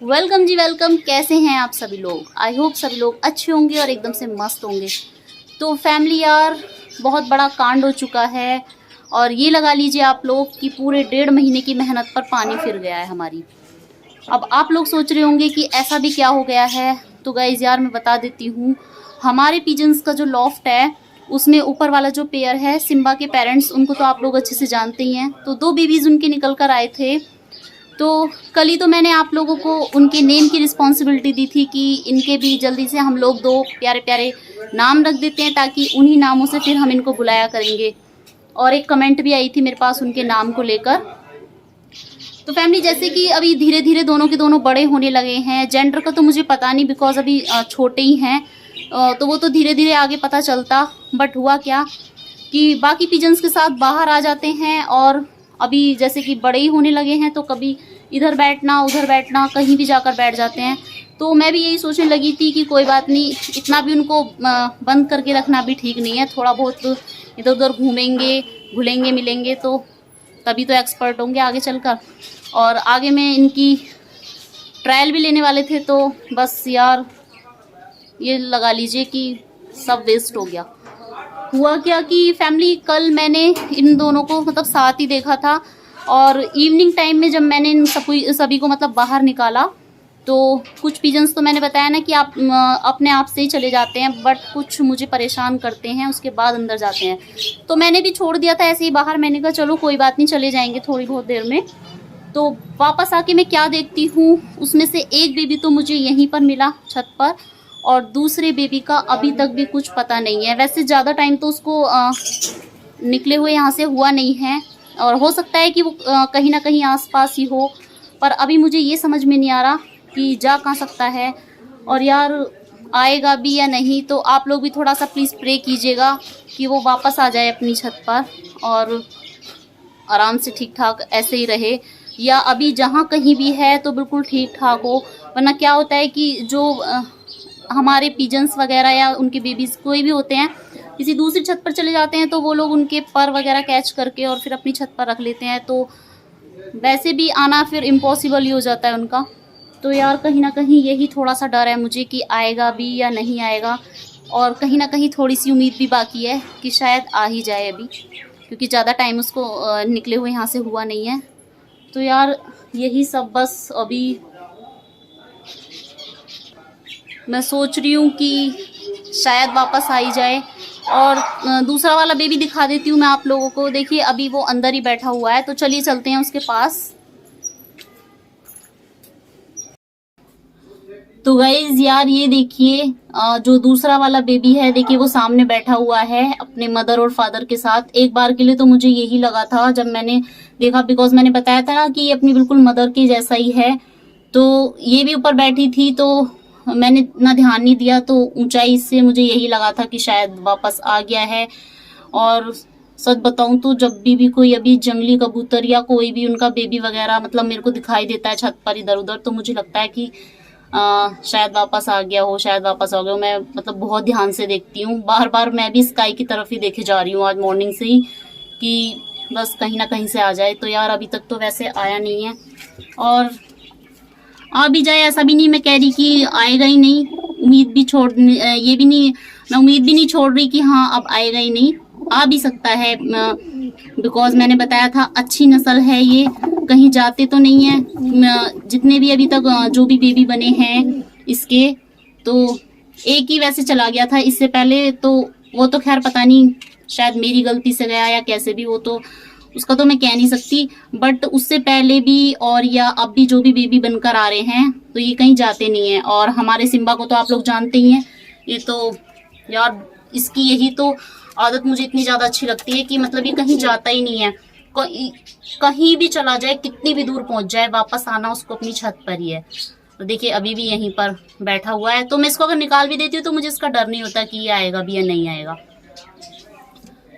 Welcome जी welcome. कैसे हैं आप सभी लोग? आई होप सभी लोग अच्छे होंगे और एकदम से मस्त होंगे। तो फैमिली यार, बहुत बड़ा कांड हो चुका है और ये लगा लीजिए आप लोग कि पूरे 1.5 महीने की मेहनत पर पानी फिर गया है हमारी। अब आप लोग सोच रहे होंगे कि ऐसा भी क्या हो गया है। तो गाइज यार मैं बता देती हूँ, हमारे पिजन्स का जो लॉफ्ट है उसमें ऊपर वाला जो पेयर है, सिम्बा के पेरेंट्स, उनको तो आप लोग अच्छे से जानते ही हैं। तो 2 बेबीज उनके निकल कर आए थे। तो कल ही तो मैंने आप लोगों को उनके नेम की रिस्पॉन्सिबिलिटी दी थी कि इनके भी जल्दी से हम लोग 2 प्यारे प्यारे नाम रख देते हैं, ताकि उन्हीं नामों से फिर हम इनको बुलाया करेंगे। और एक कमेंट भी आई थी मेरे पास उनके नाम को लेकर। तो फैमिली, जैसे कि अभी धीरे धीरे दोनों के दोनों बड़े होने लगे हैं। जेंडर का तो मुझे पता नहीं, बिकॉज अभी छोटे ही हैं, तो वो तो धीरे धीरे आगे पता चलता। बट हुआ क्या कि बाकी पिजन्स के साथ बाहर आ जाते हैं और अभी जैसे कि बड़े ही होने लगे हैं, तो कभी इधर बैठना उधर बैठना, कहीं भी जाकर बैठ जाते हैं। तो मैं भी यही सोचने लगी थी कि कोई बात नहीं, इतना भी उनको बंद करके रखना भी ठीक नहीं है। थोड़ा बहुत इधर उधर घूमेंगे, घुलेंगे मिलेंगे, तो तभी तो एक्सपर्ट होंगे आगे चलकर। और आगे में इनकी ट्रायल भी लेने वाले थे, तो बस यार ये लगा लीजिए कि सब वेस्ट हो गया। हुआ क्या कि फैमिली, कल मैंने इन दोनों को मतलब साथ ही देखा था और इवनिंग टाइम में जब मैंने इन सभी को मतलब बाहर निकाला, तो कुछ पिजन्स तो मैंने बताया ना कि आप अपने आप से ही चले जाते हैं, बट कुछ मुझे परेशान करते हैं, उसके बाद अंदर जाते हैं। तो मैंने भी छोड़ दिया था ऐसे ही बाहर। मैंने कहा चलो कोई बात नहीं, चले जाएंगे थोड़ी बहुत देर में। तो वापस आके मैं क्या देखती हूँ, उसमें से एक बेबी तो मुझे यहीं पर मिला छत पर, और दूसरे बेबी का अभी तक भी कुछ पता नहीं है। वैसे ज़्यादा टाइम तो उसको निकले हुए यहाँ से हुआ नहीं है, और हो सकता है कि वो कहीं ना कहीं आसपास ही हो, पर अभी मुझे ये समझ में नहीं आ रहा कि जा कहाँ सकता है और यार आएगा भी या नहीं। तो आप लोग भी थोड़ा सा प्लीज़ प्रे कीजिएगा कि वो वापस आ जाए अपनी छत पर और आराम से ठीक ठाक ऐसे ही रहे, या अभी जहाँ कहीं भी है तो बिल्कुल ठीक ठाक हो। वरना क्या होता है कि जो हमारे पिजन्स वगैरह या उनके बेबीज कोई भी होते हैं, किसी दूसरी छत पर चले जाते हैं, तो वो लोग उनके पर वगैरह कैच करके और फिर अपनी छत पर रख लेते हैं। तो वैसे भी आना फिर इम्पॉसिबल ही हो जाता है उनका। तो यार कहीं ना कहीं यही थोड़ा सा डर है मुझे कि आएगा भी या नहीं आएगा, और कहीं ना कहीं थोड़ी सी उम्मीद भी बाकी है कि शायद आ ही जाए अभी, क्योंकि ज़्यादा टाइम उसको निकले हुए यहाँ से हुआ नहीं है। तो यार यही सब, बस अभी मैं सोच रही हूँ कि शायद वापस आ ही जाए। और दूसरा वाला बेबी दिखा देती हूँ मैं आप लोगों को। देखिए अभी वो अंदर ही बैठा हुआ है, तो चलिए चलते हैं उसके पास। तो गाइज यार ये देखिए, जो दूसरा वाला बेबी है, देखिए वो सामने बैठा हुआ है अपने मदर और फादर के साथ। एक बार के लिए तो मुझे यही लगा था जब मैंने देखा, बिकॉज मैंने बताया था ना कि ये अपनी बिल्कुल मदर के जैसा ही है। तो ये भी ऊपर बैठी थी, तो मैंने इतना ध्यान नहीं दिया, तो ऊंचाई से मुझे यही लगा था कि शायद वापस आ गया है। और सच बताऊं तो जब भी कोई अभी जंगली कबूतर या कोई भी उनका बेबी वगैरह मतलब मेरे को दिखाई देता है छत पर इधर उधर, तो मुझे लगता है कि शायद वापस आ गया हो, शायद वापस आ गया हो। मैं मतलब बहुत ध्यान से देखती हूँ, बार बार मैं भी स्काई की तरफ ही देखे जा रही हूँ आज मॉर्निंग से ही, कि बस कहीं ना कहीं से आ जाए। तो यार अभी तक तो वैसे आया नहीं है, और आ भी जाए ऐसा भी नहीं मैं कह रही कि आएगा ही नहीं। उम्मीद भी छोड़ ये भी नहीं, मैं उम्मीद भी नहीं छोड़ रही कि हाँ अब आएगा ही नहीं, आ भी सकता है। बिकॉज मैंने बताया था अच्छी नस्ल है ये, कहीं जाते तो नहीं है। जितने भी अभी तक जो भी बेबी बने हैं इसके, तो एक ही वैसे चला गया था इससे पहले। तो वो तो खैर पता नहीं, शायद मेरी गलती से गया या कैसे भी, वो तो उसका तो मैं कह नहीं सकती। बट उससे पहले भी और या अब भी जो भी बेबी बनकर आ रहे हैं, तो ये कहीं जाते नहीं हैं। और हमारे सिम्बा को तो आप लोग जानते ही हैं, ये तो यार इसकी यही तो आदत मुझे इतनी ज़्यादा अच्छी लगती है कि मतलब ये कहीं जाता ही नहीं है। कहीं भी चला जाए, कितनी भी दूर पहुंच जाए, वापस आना उसको अपनी छत पर ही है। तो देखिए अभी भी यहीं पर बैठा हुआ है। तो मैं इसको अगर निकाल भी देती हूँ तो मुझे इसका डर नहीं होता कि ये आएगा भी या नहीं आएगा।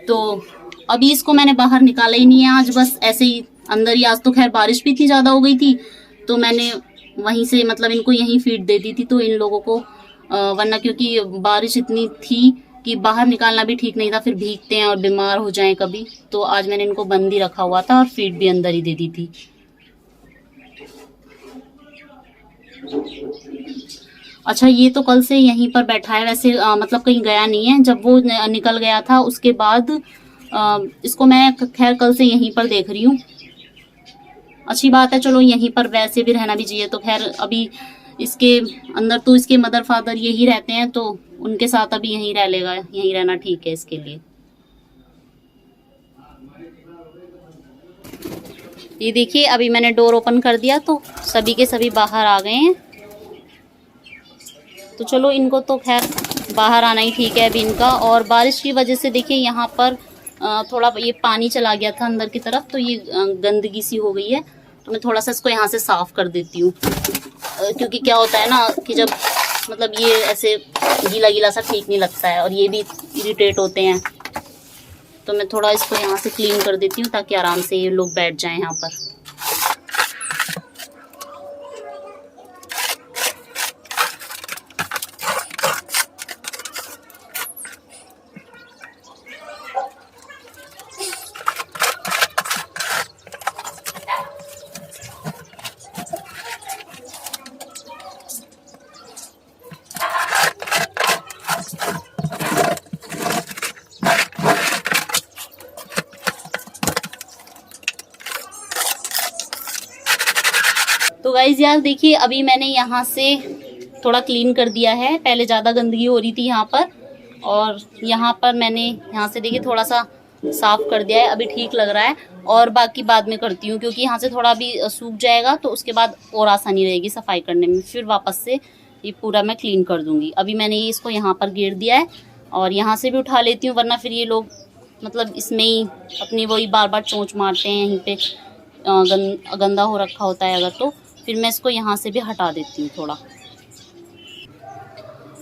तो अभी इसको मैंने बाहर निकाला ही नहीं है आज, बस ऐसे ही अंदर ही। आज तो खैर बारिश भी इतनी ज़्यादा हो गई थी, तो मैंने वहीं से मतलब इनको यहीं फीड दे दी थी तो इन लोगों को, वरना क्योंकि बारिश इतनी थी कि बाहर निकालना भी ठीक नहीं था, फिर भीगते हैं और बीमार हो जाएं कभी। तो आज मैंने इनको बंद ही रखा हुआ था और फीड भी अंदर ही दे दी थी। अच्छा, ये तो कल से यहीं पर बैठा है वैसे, मतलब कहीं गया नहीं है। जब वो निकल गया था उसके बाद इसको मैं खैर कल से यहीं पर देख रही हूँ। अच्छी बात है, चलो यहीं पर वैसे भी रहना भी चाहिए। तो खैर अभी इसके अंदर तो इसके मदर फादर यही रहते हैं, तो उनके साथ अभी यहीं रह लेगा, यहीं रहना ठीक है इसके लिए। ये देखिए, अभी मैंने डोर ओपन कर दिया तो सभी के सभी बाहर आ गए हैं। तो चलो, इनको तो खैर बाहर आना ही ठीक है अभी इनका। और बारिश की वजह से देखिए यहाँ पर थोड़ा ये पानी चला गया था अंदर की तरफ, तो ये गंदगी सी हो गई है। तो मैं थोड़ा सा इसको यहाँ से साफ कर देती हूँ, क्योंकि क्या होता है ना कि जब मतलब ये ऐसे गीला गीला सा ठीक नहीं लगता है और ये भी इरिटेट होते हैं। तो मैं थोड़ा इसको यहाँ से क्लीन कर देती हूँ ताकि आराम से ये लोग बैठ जाएं यहाँ पर। तो गाइज यार देखिए, अभी मैंने यहाँ से थोड़ा क्लीन कर दिया है। पहले ज़्यादा गंदगी हो रही थी यहाँ पर, और यहाँ पर मैंने यहाँ से देखिए थोड़ा सा साफ कर दिया है। अभी ठीक लग रहा है, और बाकी बाद में करती हूँ, क्योंकि यहाँ से थोड़ा भी सूख जाएगा तो उसके बाद और आसानी रहेगी सफाई करने में। फिर वापस से ये पूरा मैं क्लीन कर दूँगी। अभी मैंने ये इसको यहाँ पर घेर दिया है, और यहाँ से भी उठा लेती हूँ, वरना फिर ये लोग मतलब इसमें ही अपनी वही बार बार चोंच मारते हैं। यहीं पे गंदा हो रखा होता है अगर, तो फिर मैं इसको यहाँ से भी हटा देती हूँ थोड़ा।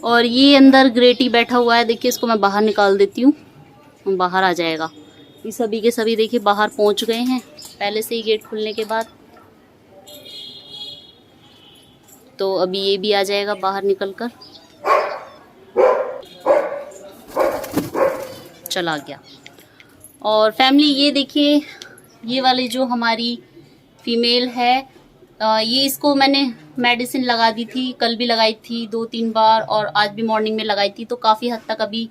और ये अंदर ग्रेटी बैठा हुआ है, देखिए इसको मैं बाहर निकाल देती हूँ, बाहर आ जाएगा। ये सभी के सभी देखिए बाहर पहुँच गए हैं पहले से ही गेट खुलने के बाद। तो अभी ये भी आ जाएगा बाहर निकल कर। चला गया। और फैमिली ये देखिए, ये वाली जो हमारी फीमेल है, ये इसको मैंने मेडिसिन लगा दी थी, कल भी लगाई थी 2-3 बार, और आज भी मॉर्निंग में लगाई थी। तो काफ़ी हद तक अभी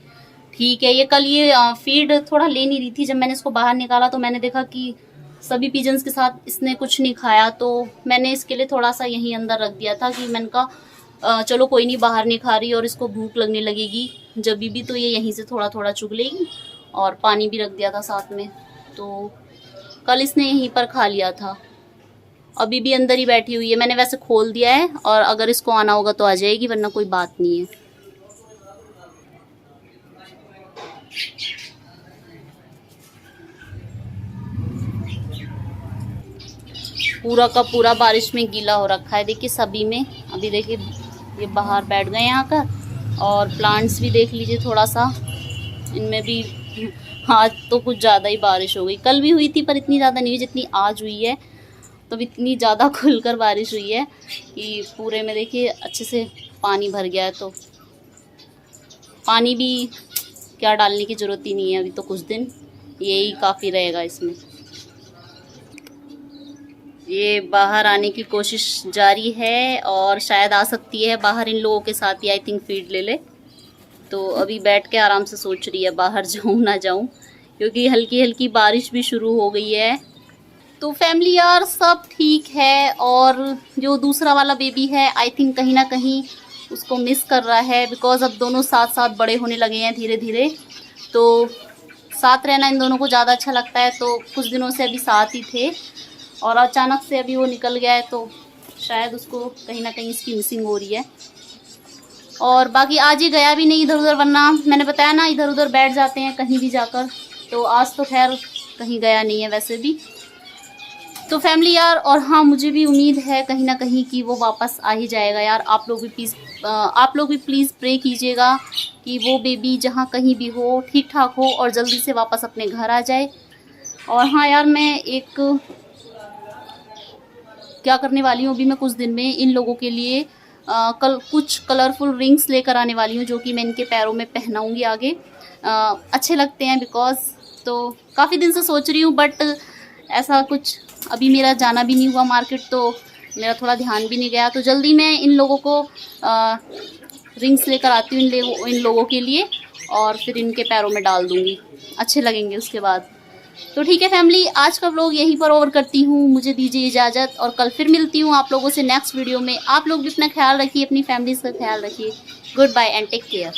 ठीक है। ये कल ये फीड थोड़ा ले नहीं रही थी। जब मैंने इसको बाहर निकाला तो मैंने देखा कि सभी पिजन्स के साथ इसने कुछ नहीं खाया, तो मैंने इसके लिए थोड़ा सा यहीं अंदर रख दिया था कि मैंने कहा चलो कोई नहीं, बाहर नहीं खा रही और इसको भूख लगने लगेगी जब भी तो ये यहीं से थोड़ा थोड़ा चुग लेगी। और पानी भी रख दिया था साथ में, तो कल इसने यहीं पर खा लिया था। अभी भी अंदर ही बैठी हुई है। मैंने वैसे खोल दिया है, और अगर इसको आना होगा तो आ जाएगी, वरना कोई बात नहीं है। पूरा का पूरा बारिश में गीला हो रखा है देखिए सभी में। अभी देखिए ये बाहर बैठ गए यहाँ कर। और प्लांट्स भी देख लीजिए थोड़ा सा, इनमें भी आज तो कुछ ज़्यादा ही बारिश हो गई। कल भी हुई थी पर इतनी ज़्यादा नहीं हुई जितनी आज हुई है। तो इतनी ज़्यादा खुलकर बारिश हुई है कि पूरे में देखिए अच्छे से पानी भर गया है। तो पानी भी क्या डालने की ज़रूरत ही नहीं है अभी, तो कुछ दिन यही काफ़ी रहेगा इसमें। ये बाहर आने की कोशिश जारी है, और शायद आ सकती है बाहर इन लोगों के साथ ही, आई थिंक फीड ले ले। तो अभी बैठ के आराम से सोच रही है बाहर जाऊँ ना जाऊँ, क्योंकि हल्की हल्की बारिश भी शुरू हो गई है। तो फैमिली यार सब ठीक है। और जो दूसरा वाला बेबी है, आई थिंक कहीं ना कहीं उसको मिस कर रहा है, बिकॉज अब दोनों साथ साथ बड़े होने लगे हैं धीरे धीरे। तो साथ रहना इन दोनों को ज़्यादा अच्छा लगता है। तो कुछ दिनों से अभी साथ ही थे, और अचानक से अभी वो निकल गया है, तो शायद उसको कहीं ना कहीं इसकी मिसिंग हो रही है। और बाकी आज ये गया भी नहीं इधर उधर, वरना मैंने बताया ना इधर उधर बैठ जाते हैं कहीं भी जाकर। तो आज तो खैर कहीं गया नहीं है वैसे भी। तो फैमिली यार, और हाँ मुझे भी उम्मीद है कहीं ना कहीं कि वो वापस आ ही जाएगा यार। आप लोग भी प्लीज़ प्रे कीजिएगा कि वो बेबी जहाँ कहीं भी हो ठीक ठाक हो और जल्दी से वापस अपने घर आ जाए। और हाँ यार, मैं एक क्या करने वाली हूँ अभी, मैं कुछ दिन में इन लोगों के लिए कल कुछ कलरफुल रिंग्स लेकर आने वाली हूँ, जो कि मैं इनके पैरों में पहनाऊँगी आगे। अच्छे लगते हैं बिकॉज, तो काफ़ी दिन से सोच रही हूँ, बट ऐसा कुछ अभी मेरा जाना भी नहीं हुआ मार्केट, तो मेरा थोड़ा ध्यान भी नहीं गया। तो जल्दी मैं इन लोगों को रिंग्स लेकर आती हूँ इन लोगों के लिए, और फिर इनके पैरों में डाल दूँगी, अच्छे लगेंगे उसके बाद। तो ठीक है फैमिली, आज का व्लॉग यहीं पर ओवर करती हूँ। मुझे दीजिए इजाज़त और कल फिर मिलती हूँ आप लोगों से नेक्स्ट वीडियो में। आप लोग भी अपना ख्याल रखिए, अपनी फैमिलीज़ का ख्याल रखिए। Goodbye and take care.